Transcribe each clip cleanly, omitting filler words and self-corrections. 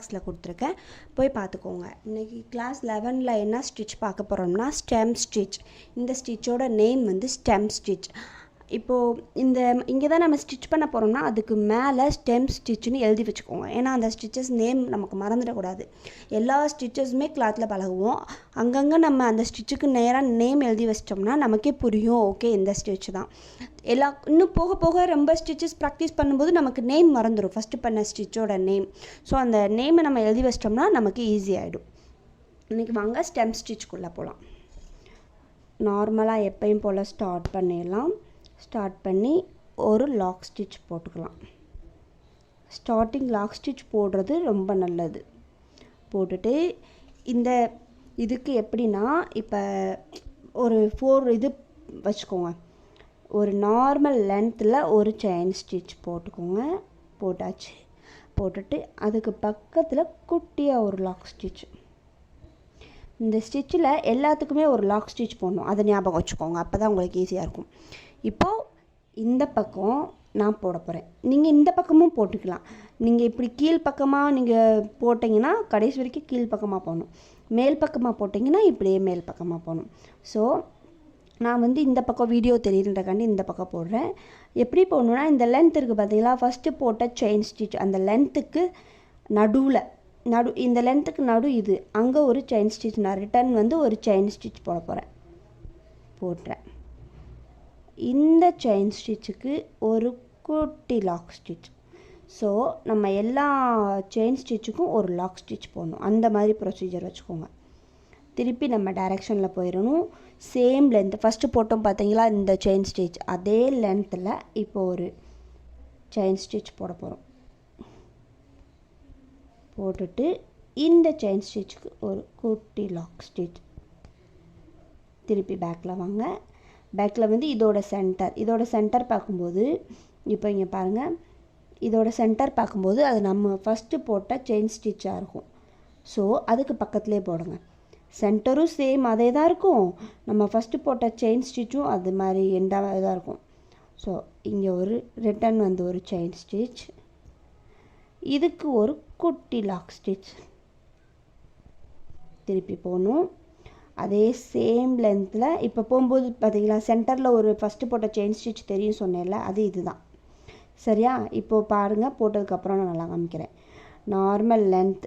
பாக்ஸில் கொடுத்துருக்கேன், போய் பார்த்துக்கோங்க. இன்றைக்கி கிளாஸ் 11ல் என்ன ஸ்டிச் பார்க்க போகிறோம்னா ஸ்டெம் ஸ்டிச். இந்த ஸ்டிச்சோட நேம் வந்து ஸ்டெம் ஸ்டிச். இப்போது இங்கே தான் நம்ம ஸ்டிச் பண்ண போகிறோம்னா அதுக்கு மேலே ஸ்டெம் ஸ்டிச்சுன்னு எழுதி வச்சுக்கோங்க. ஏன்னா அந்த ஸ்டிச்சஸ் நேம் நமக்கு மறந்துடக்கூடாது. எல்லா ஸ்டிச்சஸுமே கிளாத்தில் பழகுவோம். அங்கங்கே நம்ம அந்த ஸ்டிச்சுக்கு நேராக நேம் எழுதி வச்சிட்டோம்னா நமக்கே புரியும், ஓகே இந்த ஸ்டிச் தான். இன்னும் போக போக ரொம்ப ஸ்டிச்சஸ் ப்ராக்டிஸ் பண்ணும்போது நமக்கு நேம் மறந்துடும், ஃபஸ்ட்டு பண்ண ஸ்டிச்சோட நேம். ஸோ அந்த நேமை நம்ம எழுதி வச்சிட்டோம்னா நமக்கு ஈஸியாகிடும். இன்றைக்கி வாங்க ஸ்டெம் ஸ்டிச்சுக்குள்ளே போகலாம். நார்மலாக எப்பயும் போல் ஸ்டார்ட் பண்ணிடலாம். ஸ்டார்ட் பண்ணி ஒரு லாக் ஸ்டிச் போட்டுக்கலாம். ஸ்டார்டிங் லாக் ஸ்டிச் போடுறது ரொம்ப நல்லது. போட்டுட்டு இதுக்கு எப்படின்னா, இப்போ ஒரு 4 இது வச்சுக்கோங்க. ஒரு நார்மல் லென்த்தில் ஒரு செயின் ஸ்டிச் போட்டுக்கோங்க. போட்டாச்சு. போட்டுட்டு அதுக்கு பக்கத்தில் குட்டியாக ஒரு லாக் ஸ்டிச். இந்த ஸ்டிச்சில் எல்லாத்துக்குமே ஒரு லாக் ஸ்டிச் போடணும், அதை ஞாபகம் வச்சுக்கோங்க. அப்போ தான் உங்களுக்கு ஈஸியாக இருக்கும். இப்போது இந்த பக்கம் நான் போட போகிறேன். நீங்கள் இந்த பக்கமும் போட்டுக்கலாம். நீங்கள் இப்படி கீழ்ப்பக்கமாக நீங்கள் போட்டிங்கன்னா கடைசி வரைக்கும் கீழ்ப்பக்கமாக போகணும். மேல் பக்கமாக போட்டிங்கன்னா இப்படியே மேல் பக்கமாக போகணும். ஸோ நான் வந்து இந்த பக்கம் வீடியோ தெரியுன்றக்காண்டி இந்த பக்கம் போடுறேன். எப்படி போடணுன்னா, இந்த லென்த் இருக்குது பார்த்தீங்களா, ஃபஸ்ட்டு போட்ட செயின் ஸ்டிச் அந்த லென்த்துக்கு இந்த லென்த்துக்கு இது அங்கே ஒரு செயின் ஸ்டிச், நான் ரிட்டன் வந்து ஒரு செயின் ஸ்டிச் போட போகிறேன். போட்டுறேன். இந்த செயின் ஸ்டிச்சுக்கு ஒரு குட்டி லாக் ஸ்டிச். ஸோ நம்ம எல்லா செயின் ஸ்டிச்சுக்கும் ஒரு லாக் ஸ்டிச் போடணும். அந்த மாதிரி ப்ரொசீஜர் வச்சுக்கோங்க. திருப்பி நம்ம டைரெக்ஷனில் போயிடணும். சேம் லென்த் ஃபஸ்ட்டு போட்டோம் பார்த்தீங்களா இந்த செயின் ஸ்டிச், அதே லென்த்தில் இப்போ ஒரு செயின் ஸ்டிச் போட போகிறோம். போட்டுட்டு இந்த செயின் ஸ்டிச்சுக்கு ஒரு குட்டி லாக் ஸ்டிச். திருப்பி பேக்கில் வாங்க. பேக்கில் வந்து இதோட சென்டர் பார்க்கும்போது, இப்போ இங்கே பாருங்கள், இதோட சென்டர் பார்க்கும்போது அது நம்ம ஃபஸ்ட்டு போட்ட செயின் ஸ்டிச்சாக இருக்கும். ஸோ அதுக்கு பக்கத்துலேயே போடுங்க. சென்டரும் சேம் அதே தான் இருக்கும், நம்ம ஃபஸ்ட்டு போட்ட செயின் ஸ்டிச்சும் அது மாதிரி எண்டாக தான் இருக்கும். ஸோ இங்கே ஒரு ரிட்டன் வந்து ஒரு செயின் ஸ்டிச், இதுக்கு ஒரு குட்டி லாக் ஸ்டிச். திருப்பி போகணும். அதே சேம் லென்த்தில் இப்போ போகும்போது பார்த்தீங்களா சென்டரில் ஒரு ஃபஸ்ட்டு போட்ட செயின் ஸ்டிச் தெரியும் சொன்னேன்ல, அது இதுதான். சரியா? இப்போது பாருங்கள், போட்டதுக்கப்புறம் நான் நல்லா காமிக்கிறேன். நார்மல் லென்த்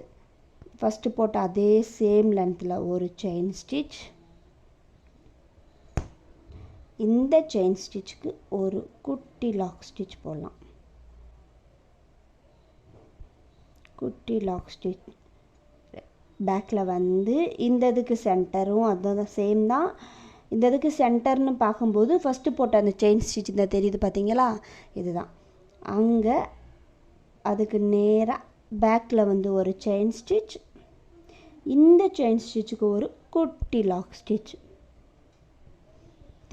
ஃபஸ்ட்டு போட்ட அதே சேம் லென்த்தில் ஒரு செயின் ஸ்டிச். இந்த செயின் ஸ்டிச்சுக்கு ஒரு குட்டி லாக் ஸ்டிச் போடலாம். குட்டி லாக் ஸ்டிச். பேக்கில் வந்து இந்த இதுக்கு சென்டரும் அதுதான் சேம் தான். இந்த இதுக்கு சென்டர்னு பார்க்கும்போது ஃபஸ்ட்டு போட்ட அந்த செயின் ஸ்டிச் இந்த தெரியுது பார்த்தீங்களா, இதுதான். அங்கே அதுக்கு நேராக பேக்கில் வந்து ஒரு செயின் ஸ்டிச், இந்த செயின் ஸ்டிச்சுக்கு ஒரு குட்டி லாக் ஸ்டிச்.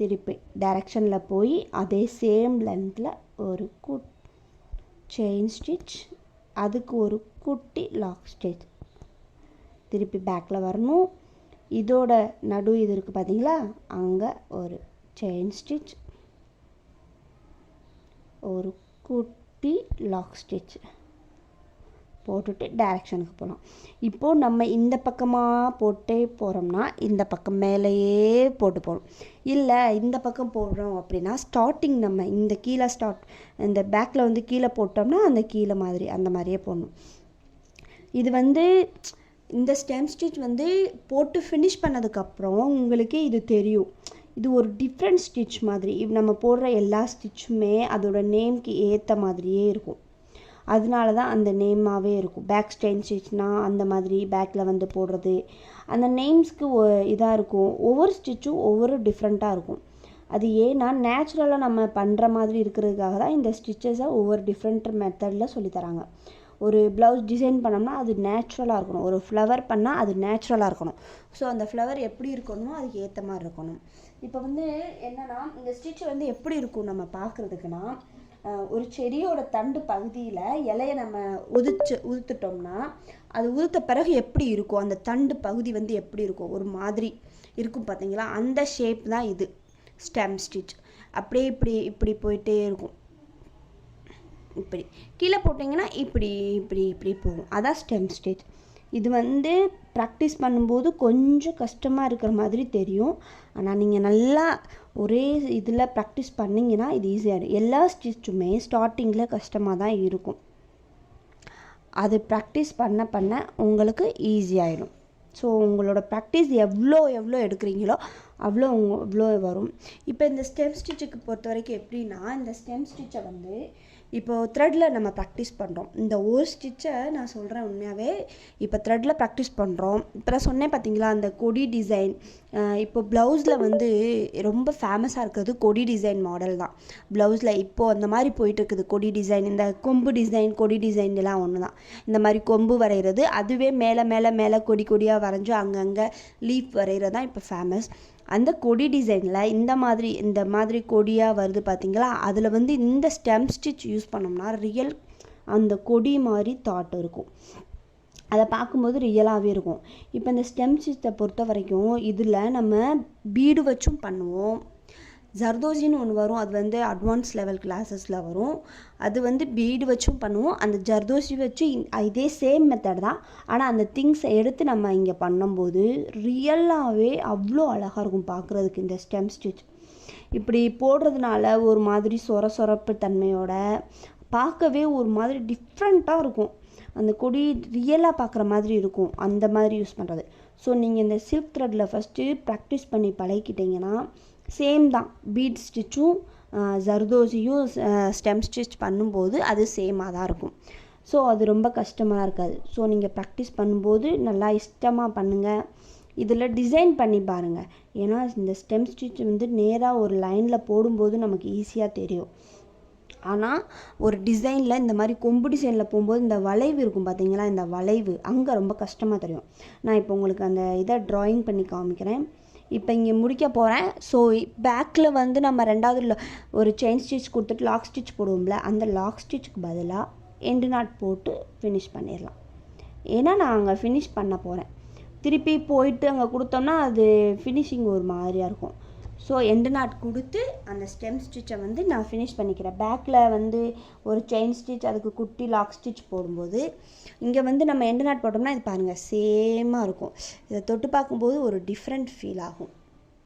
திருப்பி டைரெக்ஷனில் போய் அதே சேம் லென்த்தில் ஒரு செயின் ஸ்டிச், அதுக்கு ஒரு குட்டி லாக் ஸ்டிச். திருப்பி பேக்கில் வரணும். இதோட இது இருக்குது பார்த்தீங்களா, அங்கே ஒரு செயின் ஸ்டிச், ஒரு குட்டி லாக் ஸ்டிச் போட்டுட்டு டைரெக்ஷனுக்கு போகலாம். இப்போது நம்ம இந்த பக்கமாக போட்டே போகிறோம்னா இந்த பக்கம் மேலேயே போட்டு போகணும். இல்லை இந்த பக்கம் போடுறோம் அப்படின்னா ஸ்டார்டிங் நம்ம இந்த கீழே இந்த பேக்கில் வந்து கீழே போட்டோம்னா அந்த கீழே மாதிரி அந்த மாதிரியே போடணும். இது வந்து இந்த ஸ்டெம் ஸ்டிச் வந்து போட்டு ஃபினிஷ் பண்ணதுக்கப்புறம் உங்களுக்கே இது தெரியும், இது ஒரு டிஃப்ரெண்ட் ஸ்டிச் மாதிரி. நம்ம போடுற எல்லா ஸ்டிச்சுமே அதோட நேம்க்கு ஏற்ற மாதிரியே இருக்கும். அதனால தான் அந்த நேமாகவே இருக்கும். பேக் ஸ்டெம் ஸ்டிச்னால் அந்த மாதிரி பேக்கில் வந்து போடுறது அந்த நேம்ஸ்க்கு இதாக இருக்கும். ஒவ்வொரு ஸ்டிச்சும் ஒவ்வொரு டிஃப்ரெண்ட்டாக இருக்கும். அது ஏன்னா நேச்சுரலாக நம்ம பண்ணுற மாதிரி இருக்கிறதுக்காக தான் இந்த ஸ்டிச்சஸை ஒவ்வொரு டிஃப்ரெண்ட் மெத்தடில் சொல்லித்தராங்க. ஒரு ப்ளவுஸ் டிசைன் பண்ணோம்னா அது நேச்சுரலாக இருக்கணும், ஒரு ஃப்ளவர் பண்ணால் அது நேச்சுரலாக இருக்கணும். ஸோ அந்த ஃப்ளவர் எப்படி இருக்கணுமோ அதுக்கு ஏற்ற மாதிரி இருக்கணும். இப்போ வந்து என்னென்னா இந்த ஸ்டிச் வந்து எப்படி இருக்கும் நம்ம பார்க்குறதுக்குன்னா, ஒரு செடியோட தண்டு பகுதியில் இலையை நம்ம உதுத்துட்டோம்னா அது உதுத்த பிறகு எப்படி இருக்கும், அந்த தண்டு பகுதி வந்து எப்படி இருக்கும், ஒரு மாதிரி இருக்கும் பார்த்தீங்களா, அந்த ஷேப் தான் இது ஸ்டெம் ஸ்டிச். அப்படியே இப்படி போயிட்டே இருக்கும். இப்படி கீழே போட்டிங்கன்னா இப்படி இப்படி இப்படி போகும். அதான் ஸ்டெம் ஸ்டிச். இது வந்து ப்ராக்டிஸ் பண்ணும்போது கொஞ்சம் கஷ்டமாக இருக்கிற மாதிரி தெரியும். ஆனால் நீங்கள் நல்லா ஒரே இதில் ப்ராக்டிஸ் பண்ணிங்கன்னா இது ஈஸியாகிடும். எல்லா ஸ்டிச்சுமே ஸ்டார்டிங்கில் கஷ்டமாக தான் இருக்கும். அது ப்ராக்டிஸ் பண்ண பண்ண உங்களுக்கு ஈஸியாகிடும். ஸோ உங்களோட ப்ராக்டிஸ் எவ்வளோ எடுக்கிறீங்களோ அவ்வளோ வரும். இப்போ இந்த ஸ்டெம் ஸ்டிச்சுக்கு பொறுத்த வரைக்கும் எப்படின்னா, இந்த ஸ்டெம் ஸ்டிச்சை வந்து இப்போது த்ரெட்டில் நம்ம ப்ராக்டிஸ் பண்ணுறோம். இந்த ஒரு ஸ்டிச்சை நான் சொல்கிறேன் உண்மையாகவே. இப்போ த்ரெட்டில் ப்ராக்டிஸ் பண்ணுறோம். இப்போ நான் சொன்னேன் பார்த்தீங்களா, அந்த கொடி டிசைன். இப்போ ப்ளவுஸில் வந்து ரொம்ப ஃபேமஸாக இருக்கிறது கொடி டிசைன் மாடல் தான். ப்ளவுஸில் இப்போது அந்த மாதிரி போயிட்டுருக்குது கொடி டிசைன். இந்த கொம்பு டிசைன், கொடி டிசைன் எல்லாம் ஒன்று தான். இந்த மாதிரி கொம்பு வரைகிறது, அதுவே மேலே கொடி கொடியாக வரைஞ்சி அங்கங்கே லீஃப் வரைகிறது தான் இப்போ ஃபேமஸ். அந்த கொடி டிசைனில் இந்த மாதிரி கொடியாக வருது பார்த்தீங்களா, அதில் வந்து இந்த ஸ்டெம் ஸ்டிச் யூஸ் பண்ணோம்னா ரியல் அந்த கொடி மாதிரி தாட் இருக்கும். அதை பார்க்கும்போது ரியலாகவே இருக்கும். இப்போ இந்த ஸ்டெம் ஸ்டிச்சை பொறுத்த வரைக்கும் இதில் நம்ம பீடு வச்சும் பண்ணுவோம். ஜர்தோசின்னு ஒன்று வரும், அது வந்து அட்வான்ஸ் லெவல் கிளாஸஸில் வரும். அது வந்து பீடு வச்சும் பண்ணுவோம். அந்த ஜர்தோசி வச்சு இதே சேம் மெத்தட் தான். ஆனால் அந்த திங்ஸை எடுத்து நம்ம இங்கே பண்ணும்போது ரியலாகவே அவ்வளோ அழகாக இருக்கும் பார்க்குறதுக்கு. இந்த ஸ்டெம் ஸ்டிச் இப்படி போடுறதுனால ஒரு மாதிரி சொரப்பு தன்மையோட பார்க்கவே ஒரு மாதிரி டிஃப்ரெண்ட்டாக இருக்கும். அந்த கொடி ரியலாக பார்க்குற மாதிரி இருக்கும். அந்த மாதிரி யூஸ் பண்ணுறது. ஸோ நீங்கள் இந்த சில்க் த்ரெட்டில் ஃபஸ்ட்டு ப்ராக்டிஸ் பண்ணி பழகிக்கிட்டிங்கன்னா சேம் தான். பீட் ஸ்டிச்சும் ஜர்தோசியும் ஸ்டெம் ஸ்டிச் பண்ணும்போது அது சேமாக தான் இருக்கும். ஸோ அது ரொம்ப கஷ்டமாக இருக்காது. ஸோ நீங்கள் ப்ராக்டிஸ் பண்ணும்போது நல்லா இஷ்டமாக பண்ணுங்கள். இதில் டிசைன் பண்ணி பாருங்கள். ஏன்னா இந்த ஸ்டெம் ஸ்டிச் வந்து நேராக ஒரு லைனில் போடும்போது நமக்கு ஈஸியாக தெரியும். ஆனால் ஒரு டிசைனில் இந்த மாதிரி கொம்பு டிசைனில் போகும்போது இந்த வளைவு இருக்கும் பார்த்தீங்களா, இந்த வளைவு அங்கே ரொம்ப கஷ்டமாக தெரியும். நான் இப்போ உங்களுக்கு அந்த இதை ட்ராயிங் பண்ணி காமிக்கிறேன். இப்போ இங்கே முடிக்க போகிறேன். ஸோ பேக்கில் வந்து நம்ம ரெண்டாவது ஒரு செயின் ஸ்டிச் கொடுத்துட்டு லாக் ஸ்டிச் போடுவோம்ல, அந்த லாக் ஸ்டிச்சுக்கு பதிலாக எண்டு நாட் போட்டு ஃபினிஷ் பண்ணிடலாம். ஏன்னா நான் அங்கே ஃபினிஷ் பண்ண போகிறேன். திருப்பி போயிட்டு அங்கே கொடுத்தோம்னா அது ஃபினிஷிங் ஒரு மாதிரியாக இருக்கும். ஸோ எண்டு நாட் கொடுத்து அந்த ஸ்டெம் ஸ்டிச்சை வந்து நான் ஃபினிஷ் பண்ணிக்கிறேன். பேக்கில் வந்து ஒரு செயின் ஸ்டிச், அதுக்கு குட்டி லாக் ஸ்டிச் போடும்போது இங்கே வந்து நம்ம எண்டு நாட் போட்டோம்னா இது பாருங்கள் சேமாக இருக்கும். இதை தொட்டு பார்க்கும்போது ஒரு டிஃப்ரெண்ட் ஃபீல் ஆகும்.